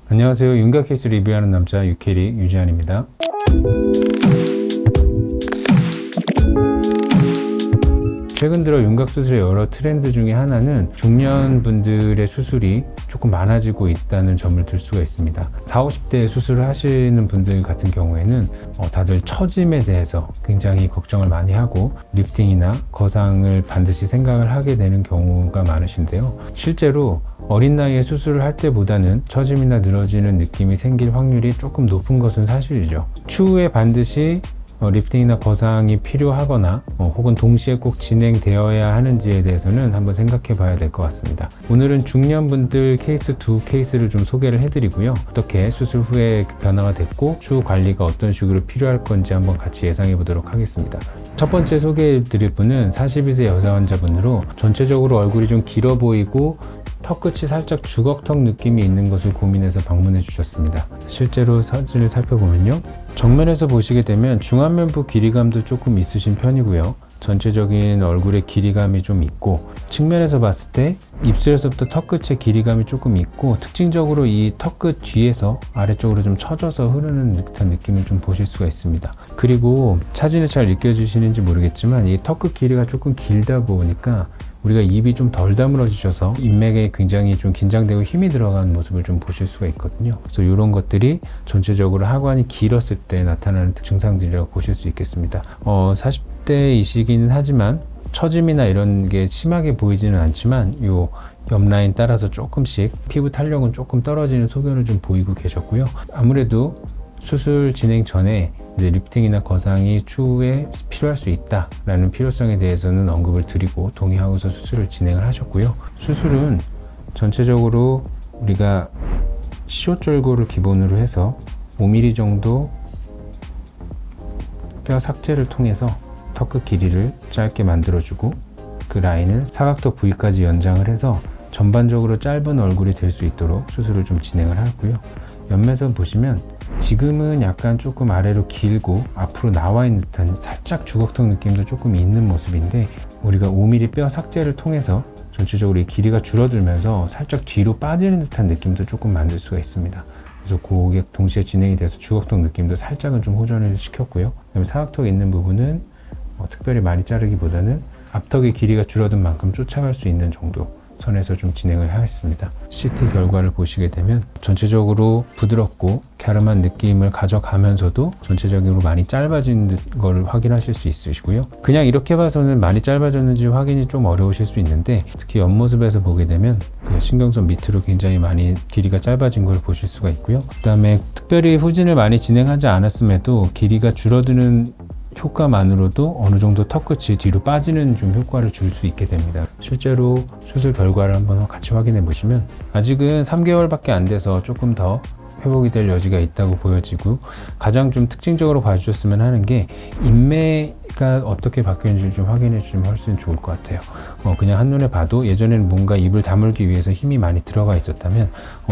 안녕하세요. 윤곽 케이스 리뷰하는 남자 유캐리 유지한입니다. 최근 들어 윤곽 수술의 여러 트렌드 중에 하나는 중년 분들의 수술이 조금 많아지고 있다는 점을 들 수가 있습니다. 40, 50대에 수술을 하시는 분들 같은 경우에는 다들 처짐에 대해서 굉장히 걱정을 많이 하고 리프팅이나 거상을 반드시 생각을 하게 되는 경우가 많으신데요. 실제로 어린 나이에 수술을 할 때보다는 처짐이나 늘어지는 느낌이 생길 확률이 조금 높은 것은 사실이죠. 추후에 반드시 리프팅이나 거상이 필요하거나 혹은 동시에 꼭 진행되어야 하는지에 대해서는 한번 생각해 봐야 될 것 같습니다. 오늘은 중년분들 케이스 두 케이스를 좀 소개를 해드리고요. 어떻게 수술 후에 변화가 됐고 추후 관리가 어떤 식으로 필요할 건지 한번 같이 예상해 보도록 하겠습니다. 첫 번째 소개해 드릴 분은 42세 여자 환자분으로 전체적으로 얼굴이 좀 길어 보이고 턱 끝이 살짝 주걱턱 느낌이 있는 것을 고민해서 방문해 주셨습니다. 실제로 사진을 살펴보면요, 정면에서 보시게 되면 중안면부 길이감도 조금 있으신 편이고요. 전체적인 얼굴의 길이감이 좀 있고, 측면에서 봤을 때 입술에서부터 턱 끝의 길이감이 조금 있고, 특징적으로 이 턱 끝 뒤에서 아래쪽으로 좀 처져서 흐르는 듯한 느낌을 좀 보실 수가 있습니다. 그리고 사진에 잘 느껴지시는지 모르겠지만 이 턱 끝 길이가 조금 길다 보니까 우리가 입이 좀 덜 다물어지셔서 인맥에 굉장히 좀 긴장되고 힘이 들어가는 모습을 좀 보실 수가 있거든요. 그래서 이런 것들이 전체적으로 하관이 길었을 때 나타나는 증상들이라고 보실 수 있겠습니다. 40대이시기는 하지만 처짐이나 이런 게 심하게 보이지는 않지만 요 옆라인 따라서 조금씩 피부 탄력은 조금 떨어지는 소견을 좀 보이고 계셨고요. 아무래도 수술 진행 전에 리프팅이나 거상이 추후에 필요할 수 있다라는 필요성에 대해서는 언급을 드리고 동의하고서 수술을 진행을 하셨고요. 수술은 전체적으로 우리가 시옷절골을 기본으로 해서 5mm 정도 뼈 삭제를 통해서 턱 끝 길이를 짧게 만들어주고 그 라인을 사각턱 부위까지 연장을 해서 전반적으로 짧은 얼굴이 될 수 있도록 수술을 좀 진행을 하고요. 옆면에서 보시면 지금은 약간 조금 아래로 길고 앞으로 나와 있는 듯한 살짝 주걱턱 느낌도 조금 있는 모습인데, 우리가 5mm 뼈 삭제를 통해서 전체적으로 이 길이가 줄어들면서 살짝 뒤로 빠지는 듯한 느낌도 조금 만들 수가 있습니다. 그래서 그게 동시에 진행이 돼서 주걱턱 느낌도 살짝은 좀 호전을 시켰고요. 그다음에 사각턱에 있는 부분은 특별히 많이 자르기보다는 앞턱의 길이가 줄어든 만큼 쫓아갈 수 있는 정도 선에서 좀 진행을 하겠습니다. CT 결과를 보시게 되면 전체적으로 부드럽고 갸름한 느낌을 가져가면서도 전체적으로 많이 짧아진 걸 확인하실 수 있으시고요. 그냥 이렇게 봐서는 많이 짧아졌는지 확인이 좀 어려우실 수 있는데, 특히 옆모습에서 보게 되면 그 신경선 밑으로 굉장히 많이 길이가 짧아진 걸 보실 수가 있고요. 그 다음에 특별히 후진을 많이 진행하지 않았음에도 길이가 줄어드는 효과만으로도 어느 정도 턱 끝이 뒤로 빠지는 좀 효과를 줄 수 있게 됩니다. 실제로 수술 결과를 한번 같이 확인해 보시면 아직은 3개월밖에 안 돼서 조금 더 회복이 될 여지가 있다고 보여지고, 가장 좀 특징적으로 봐주셨으면 하는 게 인매가 어떻게 바뀌었는지 좀 확인해 주시면 훨씬 좋을 것 같아요. 그냥 한눈에 봐도 예전에는 뭔가 입을 다물기 위해서 힘이 많이 들어가 있었다면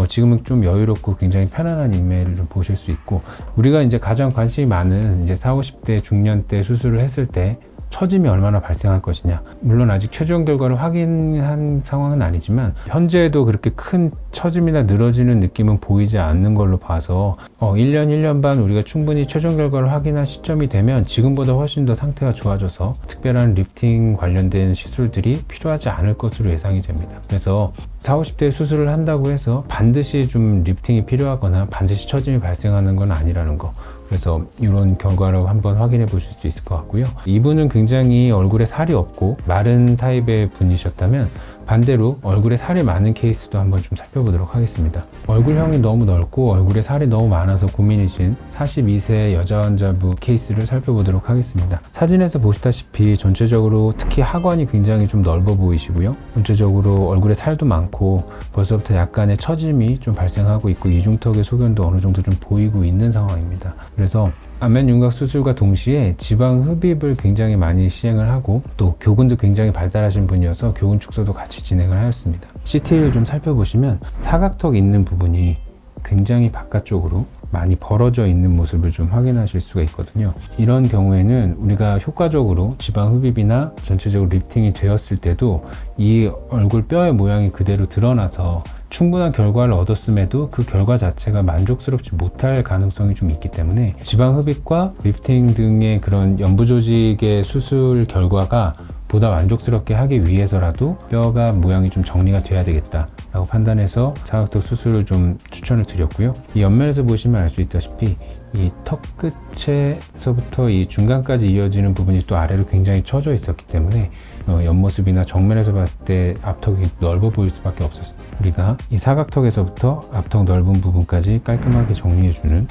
지금은 좀 여유롭고 굉장히 편안한 인매를 좀 보실 수 있고, 우리가 이제 가장 관심이 많은 이제 40, 50대 중년 때 수술을 했을 때 처짐이 얼마나 발생할 것이냐, 물론 아직 최종 결과를 확인한 상황은 아니지만 현재에도 그렇게 큰 처짐이나 늘어지는 느낌은 보이지 않는 걸로 봐서 1년, 1년 반 우리가 충분히 최종 결과를 확인할 시점이 되면 지금보다 훨씬 더 상태가 좋아져서 특별한 리프팅 관련된 시술들이 필요하지 않을 것으로 예상이 됩니다. 그래서 40, 50대에 수술을 한다고 해서 반드시 좀 리프팅이 필요하거나 반드시 처짐이 발생하는 건 아니라는 거, 그래서 이런 결과로 한번 확인해 보실 수 있을 것 같고요. 이분은 굉장히 얼굴에 살이 없고 마른 타입의 분이셨다면 반대로 얼굴에 살이 많은 케이스도 한번 좀 살펴보도록 하겠습니다. 얼굴형이 너무 넓고 얼굴에 살이 너무 많아서 고민이신 42세 여자 환자분 케이스를 살펴보도록 하겠습니다. 사진에서 보시다시피 전체적으로 특히 하관이 굉장히 좀 넓어 보이시고요. 전체적으로 얼굴에 살도 많고 벌써부터 약간의 처짐이 좀 발생하고 있고 이중턱의 소견도 어느 정도 좀 보이고 있는 상황입니다. 그래서 안면 윤곽 수술과 동시에 지방 흡입을 굉장히 많이 시행을 하고 또 교근도 굉장히 발달하신 분이어서 교근 축소도 같이 진행을 하였습니다. CT를 좀 살펴보시면 사각턱 있는 부분이 굉장히 바깥쪽으로 많이 벌어져 있는 모습을 좀 확인하실 수가 있거든요. 이런 경우에는 우리가 효과적으로 지방 흡입이나 전체적으로 리프팅이 되었을 때도 이 얼굴 뼈의 모양이 그대로 드러나서 충분한 결과를 얻었음에도 그 결과 자체가 만족스럽지 못할 가능성이 좀 있기 때문에 지방 흡입과 리프팅 등의 그런 연부 조직의 수술 결과가 보다 만족스럽게 하기 위해서라도 뼈가 모양이 좀 정리가 돼야 되겠다 라고 판단해서 사각턱 수술을 좀 추천을 드렸고요. 이 옆면에서 보시면 알 수 있다시피 이 턱 끝에서부터 이 중간까지 이어지는 부분이 또 아래로 굉장히 처져 있었기 때문에 옆모습이나 정면에서 봤을 때 앞턱이 넓어 보일 수밖에 없었어요. 우리가 이 사각턱에서부터 앞턱 넓은 부분까지 깔끔하게 정리해주는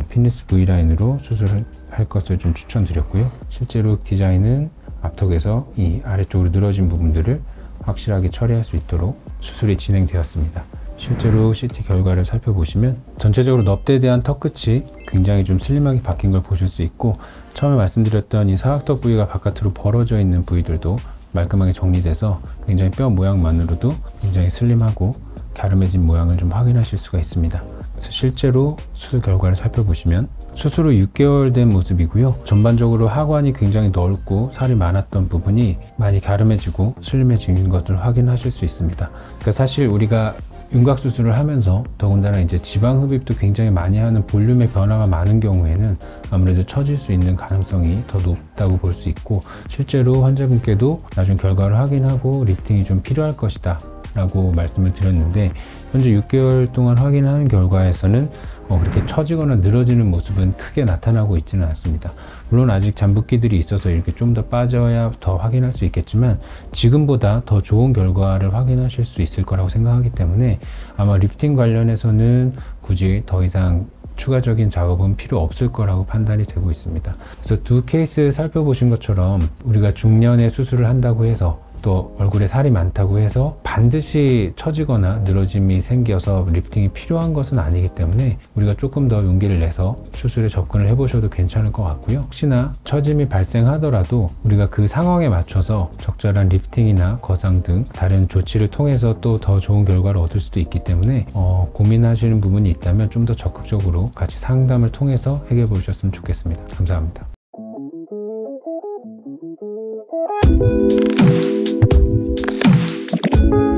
피니스 V라인으로 수술할 것을 좀 추천드렸고요. 실제로 디자인은 앞턱에서 이 아래쪽으로 늘어진 부분들을 확실하게 처리할 수 있도록 수술이 진행되었습니다. 실제로 CT 결과를 살펴보시면 전체적으로 넙대대한 턱 끝이 굉장히 좀 슬림하게 바뀐 걸 보실 수 있고, 처음에 말씀드렸던 이 사각턱 부위가 바깥으로 벌어져 있는 부위들도 말끔하게 정리돼서 굉장히 뼈 모양만으로도 굉장히 슬림하고 갸름해진 모양을 좀 확인하실 수가 있습니다. 그래서 실제로 수술 결과를 살펴보시면 수술 후 6개월 된 모습이고요. 전반적으로 하관이 굉장히 넓고 살이 많았던 부분이 많이 갸름해지고 슬림해진 것을 확인하실 수 있습니다. 그러니까 사실 우리가 윤곽 수술을 하면서 더군다나 이제 지방 흡입도 굉장히 많이 하는 볼륨의 변화가 많은 경우에는 아무래도 처질 수 있는 가능성이 더 높다고 볼 수 있고, 실제로 환자분께도 나중 결과를 확인하고 리프팅이 좀 필요할 것이다 라고 말씀을 드렸는데, 현재 6개월 동안 확인하는 결과에서는 그렇게 처지거나 늘어지는 모습은 크게 나타나고 있지는 않습니다. 물론 아직 잠붓기들이 있어서 이렇게 좀 더 빠져야 더 확인할 수 있겠지만 지금보다 더 좋은 결과를 확인하실 수 있을 거라고 생각하기 때문에 아마 리프팅 관련해서는 굳이 더 이상 추가적인 작업은 필요 없을 거라고 판단이 되고 있습니다. 그래서 두 케이스 살펴보신 것처럼 우리가 중년에 수술을 한다고 해서 또 얼굴에 살이 많다고 해서 반드시 처지거나 늘어짐이 생겨서 리프팅이 필요한 것은 아니기 때문에 우리가 조금 더 용기를 내서 수술에 접근을 해보셔도 괜찮을 것 같고요. 혹시나 처짐이 발생하더라도 우리가 그 상황에 맞춰서 적절한 리프팅이나 거상 등 다른 조치를 통해서 또 더 좋은 결과를 얻을 수도 있기 때문에 고민하시는 부분이 있다면 좀 더 적극적으로 같이 상담을 통해서 해결해 보셨으면 좋겠습니다. 감사합니다.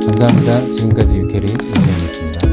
감사합니다. 지금까지 유캐리 이현이었습니다.